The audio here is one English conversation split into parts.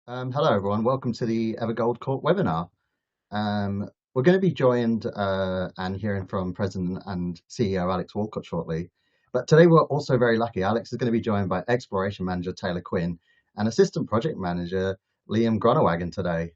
Hello, everyone. Welcome to the Evergold Corp webinar. We're going to be joined and hearing from President and CEO Alex Walcott shortly. But today we're also very lucky. Alex is going to be joined by Exploration Manager Taylor Quinn and Assistant Project Manager Liam Groenewegen today.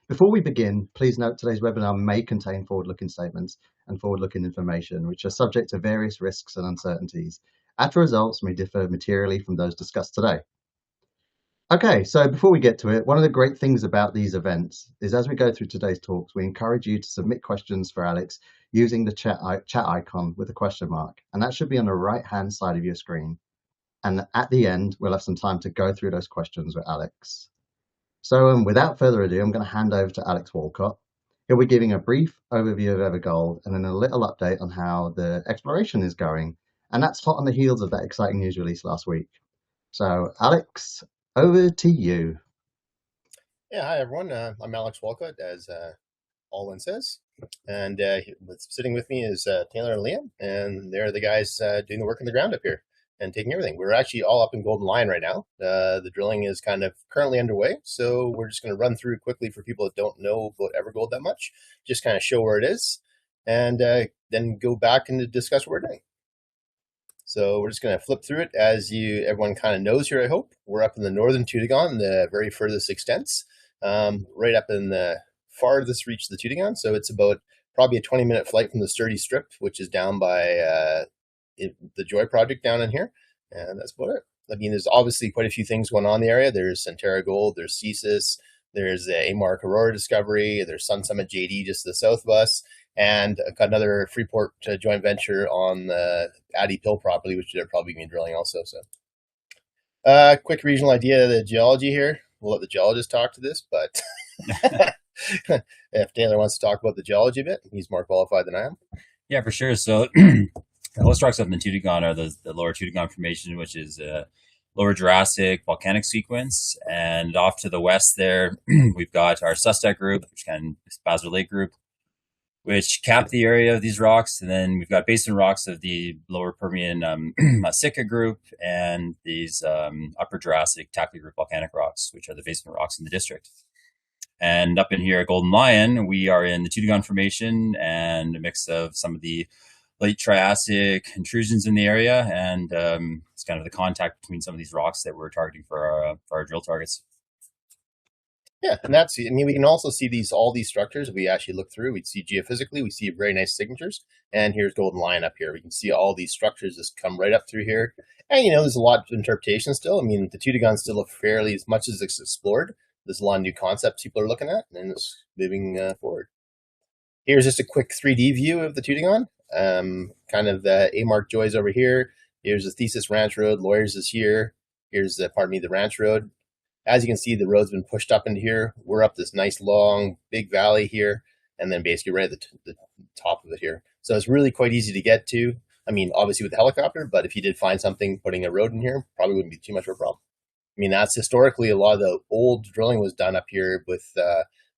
Before we begin, please note today's webinar may contain forward-looking statements and forward-looking information, which are subject to various risks and uncertainties. Actual results may differ materially from those discussed today. Okay, so before we get to it, one of the great things about these events is as we go through today's talks, we encourage you to submit questions for Alex using the chat icon with a question mark, and that should be on the right-hand side of your screen. And at the end, we'll have some time to go through those questions with Alex. So without further ado, I'm going to hand over to Alex Walcott. He'll be giving a brief overview of Evergold and then a little update on how the exploration is going. And that's hot on the heels of that exciting news release last week. So Alex, over to you. Yeah, hi everyone. I'm Alex Walcott, as Alwyn says, and sitting with me is Taylor and Liam, and they're the guys doing the work on the ground up here and taking everything. We're actually all up in Golden Lion right now. The drilling is kind of currently underway, so we're just going to run through quickly for people that don't know about Evergold that much, just kind of show where it is, and then go back and discuss what we're doing. So we're just going to flip through it as everyone kind of knows here, I hope. We're up in the northern Tootingan, the very furthest extents, right up in the farthest reach of the Tootingan. So it's about probably a 20-minute flight from the Sturdy Strip, which is down by the Joy Project down in here. And that's about it. I mean, there's obviously quite a few things going on in the area. There's Centerra Gold, there's CSIS, there's the Amark Aurora discovery, there's Sun Summit JD just to the south of us, and got another Freeport joint venture on the Addy Pill property, which they're probably going to be drilling also. So, quick regional idea of the geology here. We'll let the geologist talk to this, but if Taylor wants to talk about the geology a bit, he's more qualified than I am. Yeah, for sure. So the host rocks up in the Tootingan are the lower Tootingan Formation, which is a lower Jurassic volcanic sequence. And off to the west there, we've got our Sustek group, which kind of Basel Lake group, which cap the area of these rocks. And then we've got basin rocks of the lower Permian Sitka group and these upper Jurassic Tackley group volcanic rocks, which are the basement rocks in the district. And up in here at Golden Lion, we are in the Tootingan Formation and a mix of some of the late Triassic intrusions in the area. And it's kind of the contact between some of these rocks that we're targeting for our drill targets. Yeah, and I mean, we can also see all these structures. If we actually look through, we'd see geophysically, we see very nice signatures. And here's Golden Lion up here. We can see all these structures just come right up through here. And, there's a lot of interpretation still. I mean, the Tootingan's still fairly, as much as it's explored, there's a lot of new concepts people are looking at, and it's moving forward. Here's just a quick 3D view of the Tootingan. Kind of the Amark Joys over here. Here's the Thesis Ranch Road. Lawyers is here. Here's the Ranch Road. As you can see, the road's been pushed up into here. We're up this nice, long, big valley here, and then basically right at the top of it here. So it's really quite easy to get to. I mean, obviously with the helicopter, but if you did find something, putting a road in here probably wouldn't be too much of a problem. I mean, that's historically a lot of the old drilling was done up here with,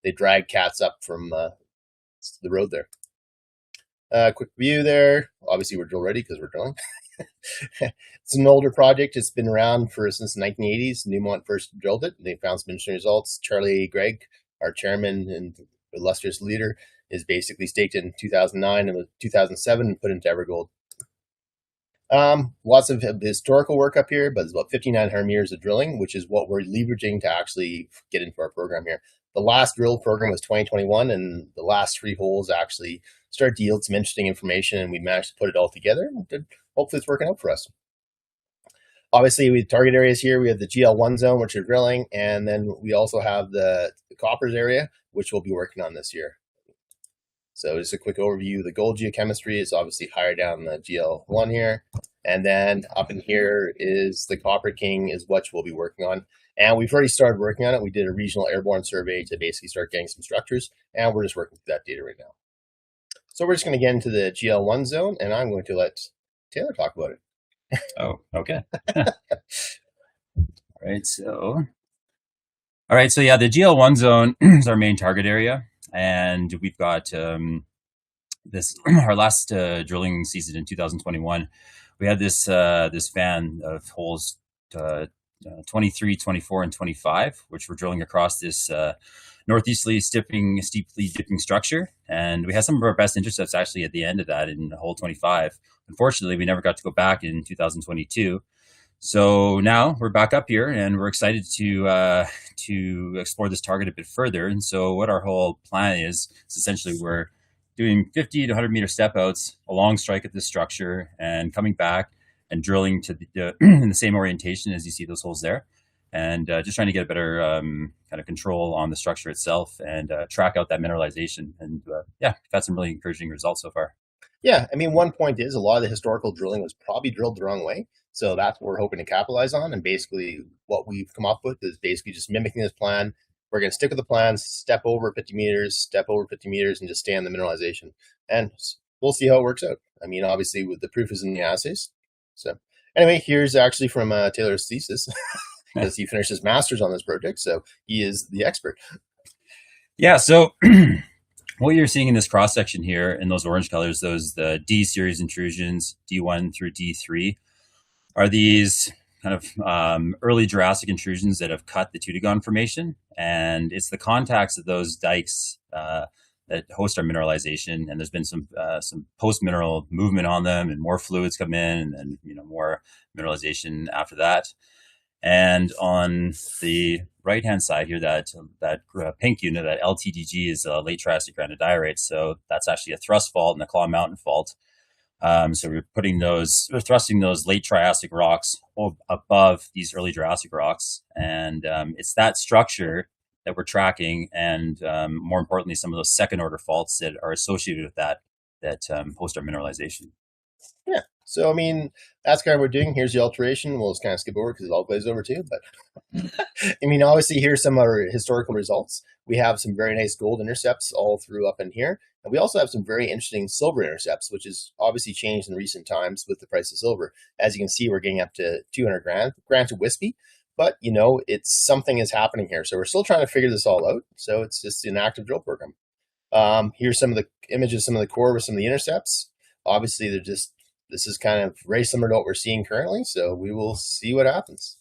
they drag cats up from the road there. Quick view there. Obviously we're drill ready because we're drilling. It's an older project. It's been around since the 1980s. Newmont first drilled it. They found some interesting results. Charlie Gregg, our chairman and illustrious leader, is basically staked in 2009 and 2007 and put into Evergold. Lots of historical work up here, but it's about 5,900 meters of drilling, which is what we're leveraging to actually get into our program here. The last drill program was 2021, and the last 3 holes actually started to yield some interesting information, and we managed to put it all together. And hopefully it's working out for us. Obviously, we target areas here. We have the GL1 zone, which is drilling, and then we also have the coppers area, which we'll be working on this year. So just a quick overview. The gold geochemistry is obviously higher down the GL1 here. And then up in here is the Copper King is what we'll be working on. And we've already started working on it. We did a regional airborne survey to basically start getting some structures, and we're just working through that data right now. So we're just going to get into the GL1 zone, and I'm going to let Taylor talk about it. Oh, okay. All right. So yeah, the GL1 zone is our main target area, and we've got this our last drilling season in 2021. We had this fan of holes 23, 24, and 25, which we're drilling across this northeasterly steeply dipping structure. And we had some of our best intercepts actually at the end of that in hole 25. Unfortunately, we never got to go back in 2022. So now we're back up here, and we're excited to explore this target a bit further. And so what our whole plan is essentially we're doing 50 to 100 meter step outs along strike at this structure and coming back and drilling to in the same orientation as you see those holes there, and just trying to get a better kind of control on the structure itself and track out that mineralization. And yeah, we've had some really encouraging results so far. Yeah, I mean, one point is a lot of the historical drilling was probably drilled the wrong way. So that's what we're hoping to capitalize on. And basically what we've come up with is basically just mimicking this plan. We're going to stick with the plan, step over 50 meters, and just stay on the mineralization. And we'll see how it works out. I mean, obviously, with the proof is in the assays. So anyway, here's actually from Taylor's thesis, because he finished his master's on this project. So he is the expert. Yeah, so what you're seeing in this cross section here in those orange colors, the D series intrusions, D1 through D3, are these kind of early Jurassic intrusions that have cut the Teutogon Formation. And it's the contacts of those dikes that host our mineralization. And there's been some post-mineral movement on them, and more fluids come in, and then more mineralization after that. And on the right-hand side here, that pink unit, that LTDG, is a late Triassic granodiorite. So that's actually a thrust fault and a Claw Mountain fault. So we're thrusting those late Triassic rocks above these early Jurassic rocks, and it's that structure that we're tracking, and more importantly, some of those second-order faults that are associated with that host our mineralization. Yeah. So, I mean, that's kind of what we're doing. Here's the alteration. We'll just kind of skip over because it all glazed over too. But I mean, obviously, here's some of our historical results. We have some very nice gold intercepts all through up in here. And we also have some very interesting silver intercepts, which has obviously changed in recent times with the price of silver. As you can see, we're getting up to 200 grand. Granted, wispy, but, it's something is happening here. So we're still trying to figure this all out. So it's just an active drill program. Here's some of the images, some of the core with some of the intercepts. Obviously, this is kind of very similar to what we're seeing currently, so we will see what happens.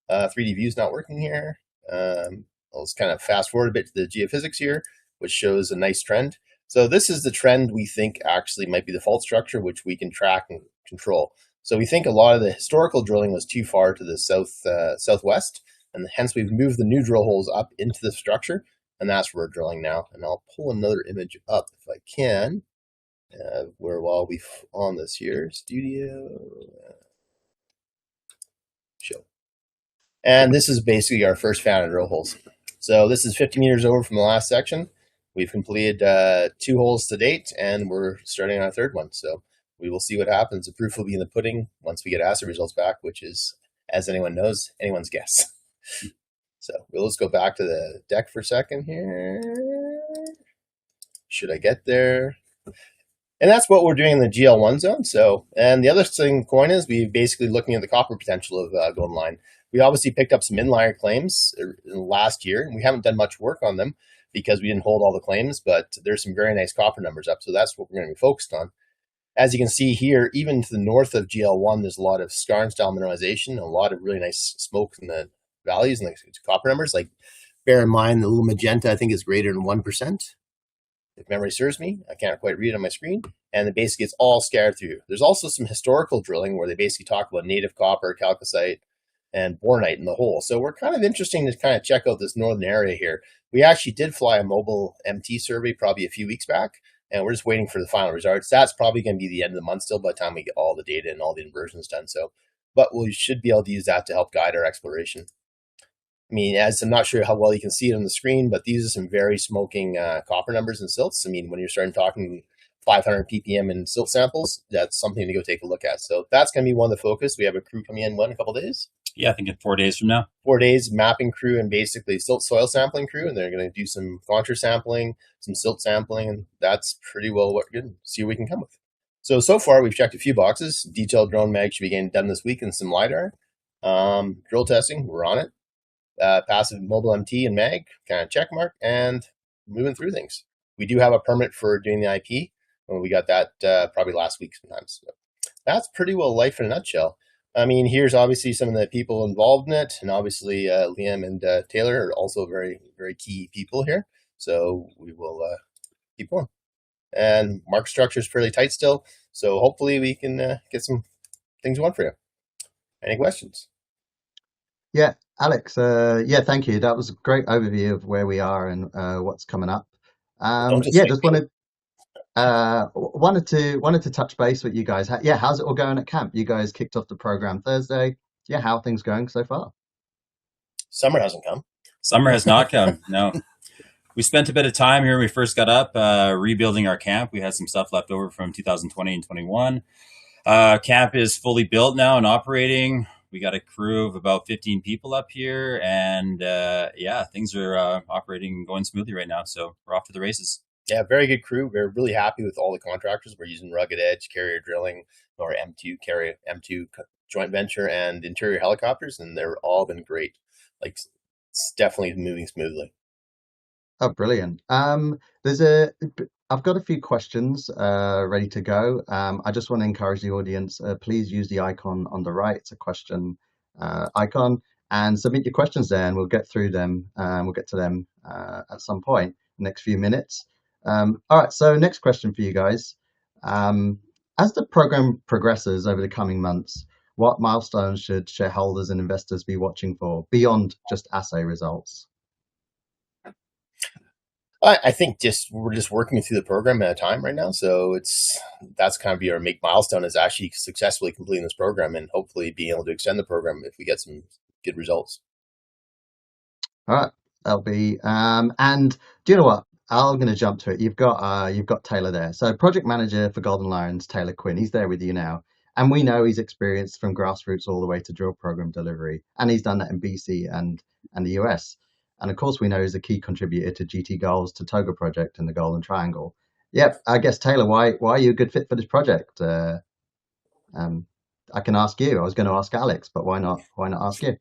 3D view is not working here. I'll just kind of fast forward a bit to the geophysics here, which shows a nice trend. So this is the trend we think actually might be the fault structure, which we can track and control. So we think a lot of the historical drilling was too far to the southwest, and hence we've moved the new drill holes up into the structure, and that's where we're drilling now. And I'll pull another image up if I can. While we on this here studio show, and this is basically our first fan of drill holes. So this is 50 meters over from the last section. We've completed 2 holes to date, and we're starting on our 3rd one. So we will see what happens. The proof will be in the pudding once we get assay results back, which is, as anyone knows, anyone's guess. So we'll just go back to the deck for a second here. Should I get there? And that's what we're doing in the GL1 zone. So, and the other thing, Coin, is we're basically looking at the copper potential of Golden Line. We obviously picked up some inlier claims in the last year, and we haven't done much work on them because we didn't hold all the claims, but there's some very nice copper numbers up. So that's what we're going to be focused on. As you can see here, even to the north of GL1, there's a lot of skarn-style mineralization, a lot of really nice smoke in the valleys and the copper numbers. Like, bear in mind, the little magenta, I think, is greater than 1%. If memory serves me, I can't quite read it on my screen. And it basically it's all scattered through. There's also some historical drilling where they basically talk about native copper, chalcocite, and bornite in the hole. So we're kind of interesting to kind of check out this northern area here. We actually did fly a mobile MT survey probably a few weeks back, and we're just waiting for the final results. That's probably going to be the end of the month still by the time we get all the data and all the inversions done. So, but we should be able to use that to help guide our exploration. I mean, as I'm not sure how well you can see it on the screen, but these are some very smoking copper numbers and silts. I mean, when you're starting talking 500 ppm in silt samples, that's something to go take a look at. So that's going to be one of the focus. We have a crew coming in, a couple of days? Yeah, I think in 4 days from now. 4 days, mapping crew and basically silt soil sampling crew, and they're going to do some contour sampling, some silt sampling, and that's pretty well what we're going to see what we can come with. So far we've checked a few boxes. Detailed drone mag should be getting done this week, and some LiDAR. Drill testing, we're on it. Passive mobile MT and mag, kind of check mark, and moving through things. We do have a permit for doing the IP, and we got that probably last week sometimes. So that's pretty well life in a nutshell. I mean, here's obviously some of the people involved in it, and obviously Liam and Taylor are also very, very key people here. So we will keep going. And market structure is fairly tight still, so hopefully we can get some things going for you. Any questions? Yeah, Alex. Yeah, thank you. That was a great overview of where we are and what's coming up. Don't just Yeah, say just me. wanted to touch base with you guys. Yeah, how's it all going at camp? You guys kicked off the program Thursday. Yeah, how are things going so far? Summer hasn't come. Summer has not come. No. We spent a bit of time here when we first got up rebuilding our camp. We had some stuff left over from 2020 and 21. Camp is fully built now and operating. We got a crew of about 15 people up here, and yeah, things are operating and going smoothly right now. So we're off to the races. Yeah, very good crew. We're really happy with all the contractors. We're using Rugged Edge, Carrier Drilling, or M2 joint venture, and Interior Helicopters, and they're all been great. Like, it's definitely moving smoothly. Oh, brilliant. I've got a few questions ready to go. I just want to encourage the audience, please use the icon on the right. It's a question icon, and submit your questions there, and we'll get through them. We'll get to them at some point in the next few minutes. All right, so next question for you guys. As the program progresses over the coming months, what milestones should shareholders and investors be watching for beyond just assay results? I think we're just working through the program at a time right now. So that's kind of your make milestone is actually successfully completing this program and hopefully being able to extend the program if we get some good results. All right, that'll be and do you know what? I'm going to jump to it. You've got Taylor there. So project manager for Golden Lions, Taylor Quinn. He's there with you now, and we know he's experienced from grassroots all the way to drill program delivery, and he's done that in BC and the US. And of course, we know he's a key contributor to GT Goals, to Toga Project, and the Golden Triangle. Yep, I guess Taylor, why are you a good fit for this project? Um, I can ask you. I was going to ask Alex, but why not? Why not ask you?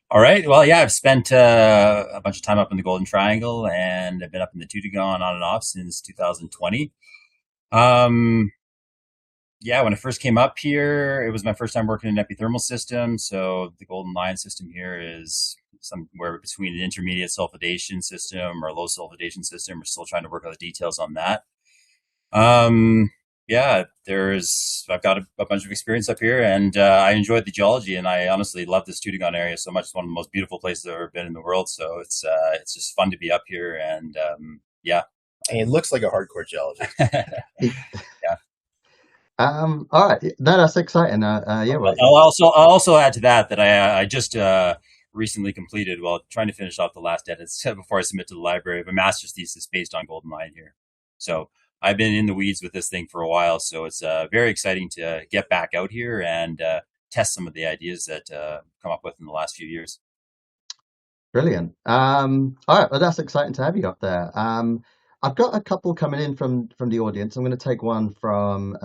All right. Well, yeah, I've spent a bunch of time up in the Golden Triangle, and I've been up in the Tutigon on and off since 2020. Um, yeah, when I first came up here, it was my first time working in an epithermal system. So the Golden Lion system here is somewhere between an intermediate sulfidation system or a low sulfidation system. We're still trying to work out the details on that. Yeah, I've got a bunch of experience up here, and I enjoyed the geology, and I honestly love this Tutigon area so much. It's one of the most beautiful places I've ever been in the world. So it's just fun to be up here, and yeah. And it looks like a hardcore geologist. Yeah. All right. No, that's exciting. Yeah, well, I'll also add to that I just recently completed, well, trying to finish off the last edits before I submit to the library of a master's thesis based on Golden Lion here. So I've been in the weeds with this thing for a while, so it's very exciting to get back out here and test some of the ideas that come up with in the last few years. brilliant. All right. Well, that's exciting to have you up there. I've got a couple coming in from the audience. I'm going to take one from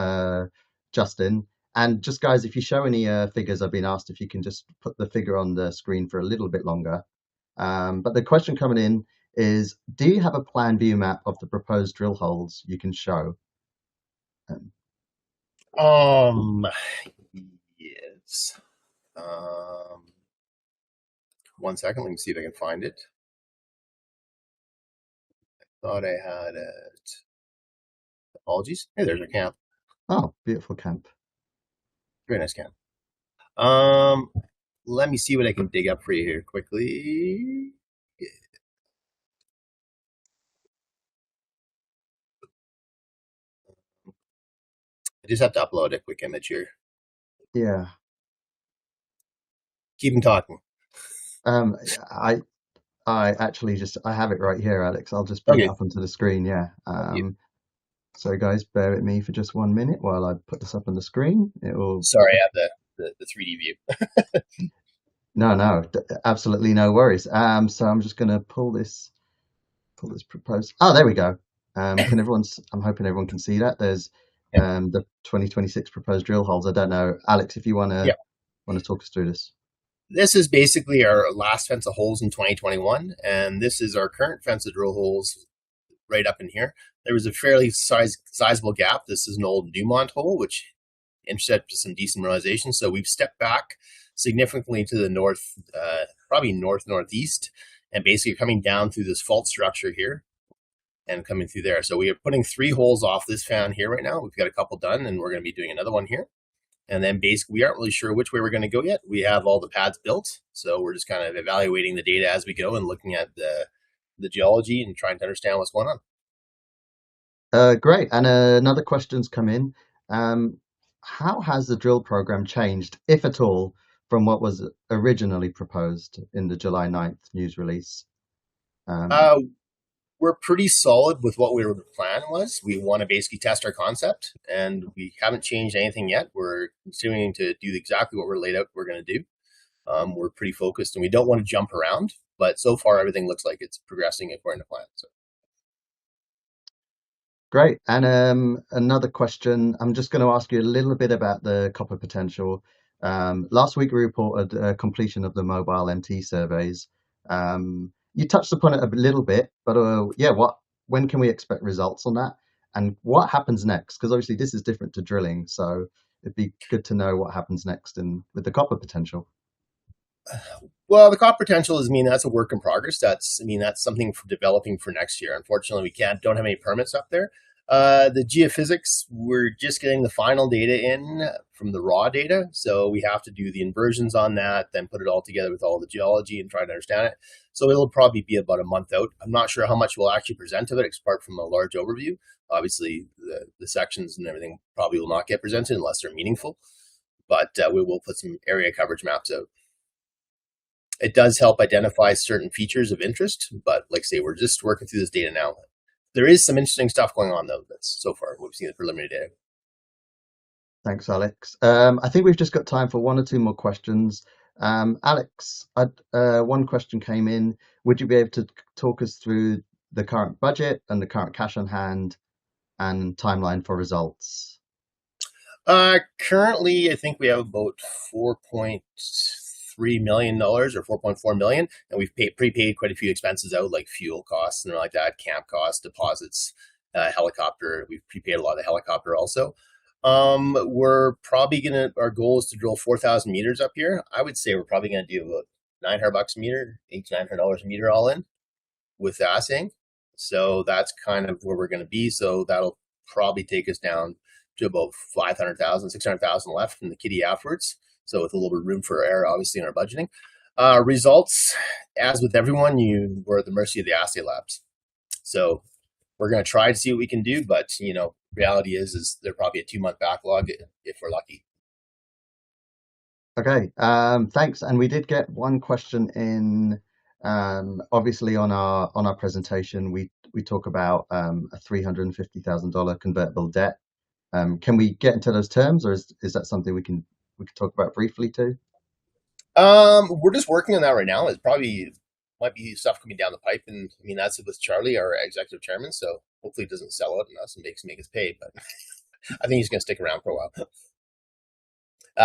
Justin. And just guys, if you show any figures, I've been asked if you can just put the figure on the screen for a little bit longer. But the question coming in is, do you have a plan view map of the proposed drill holes you can show? Yes. 1 second, let me see if I can find it. Thought I had it. Apologies. Hey, there's our camp. Oh, beautiful camp. Very nice camp. Let me see what I can dig up for you here quickly. I just have to upload a quick image here. Yeah. Keep them talking. I actually I have it right here, Alex. I'll just bring it up onto the screen. Yeah. So guys, bear with me for just 1 minute while I put this up on the screen. It will. Sorry, I have the 3D view. No, absolutely no worries. So I'm just going to pull this proposed. Oh, there we go. I'm hoping everyone can see that. There's the 2026 proposed drill holes. I don't know, Alex, if you want to talk us through this. This is basically our last fence of holes in 2021, and this is our current fence of drill holes right up in here. There was a fairly sizable gap. This is an old Dumont hole, which intercepted some decent mineralization. So we've stepped back significantly to the north, probably northeast, and basically coming down through this fault structure here and coming through there. So we are putting 3 holes off this fan here right now. We've got a couple done, and we're going to be doing another one here. And then basically, we aren't really sure which way we're going to go yet. We have all the pads built, so we're just kind of evaluating the data as we go and looking at the geology and trying to understand what's going on. Great. And another question's come in. How has the drill program changed, if at all, from what was originally proposed in the July 9th news release? We're pretty solid with what the plan was. We want to basically test our concept, and we haven't changed anything yet. We're continuing to do exactly what we're laid out we're going to do. We're pretty focused, and we don't want to jump around, but so far everything looks like it's progressing according to plan. So. Great. And another question, I'm just going to ask you a little bit about the copper potential. Last week we reported completion of the mobile MT surveys. You touched upon it a little bit, but when can we expect results on that? And what happens next? Because obviously this is different to drilling, so it'd be good to know what happens next with the copper potential. Well, the copper potential that's a work in progress. That's something for developing for next year. Unfortunately, we don't have any permits up there. The geophysics, we're just getting the final data in from the raw data. So we have to do the inversions on that, then put it all together with all the geology and try to understand it. So it'll probably be about a month out. I'm not sure how much we'll actually present of it, apart from a large overview. Obviously, the sections and everything probably will not get presented unless they're meaningful. But we will put some area coverage maps out. It does help identify certain features of interest, but like I say, we're just working through this data now. There is some interesting stuff going on, though, that's so far we've seen the preliminary data. Thanks, Alex. I think we've just got time for 1 or 2 more questions. Alex, one question came in. Would you be able to talk us through the current budget and the current cash on hand and timeline for results? Currently, I think we have about $4.3 million or $4.4 million, and we've prepaid quite a few expenses out, like fuel costs and like that, camp costs, deposits, helicopter. We've prepaid a lot of the helicopter also. We're probably our goal is to drill 4,000 meters up here. I would say we're probably gonna do about $900 a meter, $800 to $900 a meter all in with the assaying. So that's kind of where we're gonna be. So that'll probably take us down to about 500,000, 600,000 left in the kitty afterwards. So with a little bit of room for error, obviously, in our budgeting. Results, as with everyone, we're at the mercy of the assay labs. So we're going to try to see what we can do, but reality is they're probably a 2-month backlog if we're lucky. Okay, thanks. And we did get one question in. Obviously, on our presentation, we talk about a $350,000 convertible debt. Can we get into those terms, or is that something we can talk about briefly too? We're just working on that right now. Might be stuff coming down the pipe, and that's with Charlie, our executive chairman. So hopefully it doesn't sell out on us and make us pay. But I think he's going to stick around for a while.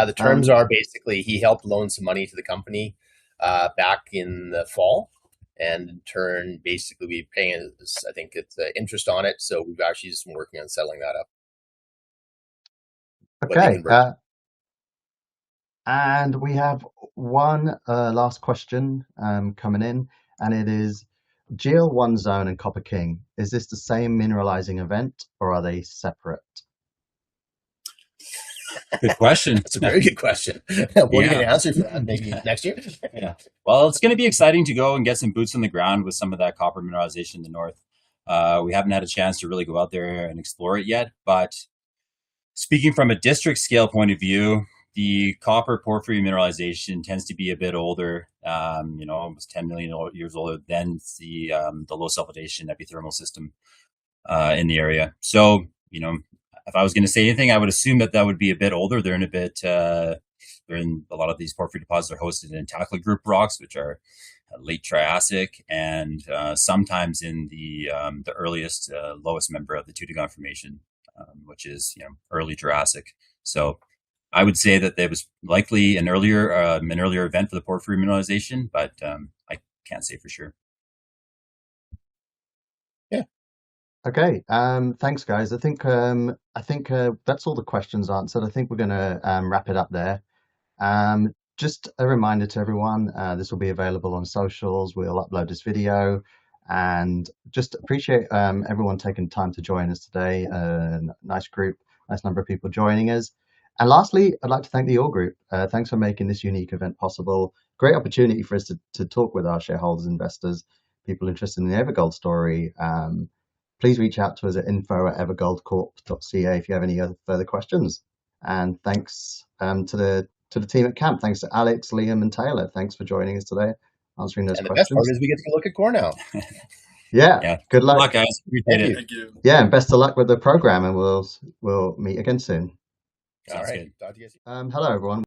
The terms are basically he helped loan some money to the company back in the fall, and in turn, basically we paying I think it's interest on it. So we've actually just been working on settling that up. Okay. And we have one last question coming in, and it is GL1 zone and Copper King. Is this the same mineralizing event, or are they separate? Good question. That's a very good question. What are you going to answer for that? Maybe next year? Yeah. Well, it's going to be exciting to go and get some boots on the ground with some of that copper mineralization in the north. We haven't had a chance to really go out there and explore it yet, but speaking from a district scale point of view, the copper porphyry mineralization tends to be a bit older, almost 10 million years older than the low sulfidation epithermal system in the area. So, if I was going to say anything, I would assume that would be a bit older. They're in a lot of these porphyry deposits are hosted in Tacla group rocks, which are late Triassic, and sometimes in the earliest, lowest member of the Toodoggone Formation, which is early Jurassic. So I would say that there was likely an earlier event for the porphyry mineralization, but I can't say for sure. Yeah. Okay. Thanks, guys. I think that's all the questions answered. I think we're going to wrap it up there. Just a reminder to everyone, this will be available on socials. We'll upload this video, and just appreciate everyone taking time to join us today. Nice group, nice number of people joining us. And lastly, I'd like to thank the All Group. Thanks for making this unique event possible. Great opportunity for us to talk with our shareholders, investors, people interested in the Evergold story. Please reach out to us at info@evergoldcorp.ca if you have any other further questions. And thanks to the team at camp. Thanks to Alex, Liam, and Taylor. Thanks for joining us today, answering those And the best part questions. is we get to look at core now. Yeah, good luck. guys. Appreciate it. Thank you. Yeah, and best of luck with the program, and we'll meet again soon. All Sounds right. good. Talk to you guys. Hello, everyone.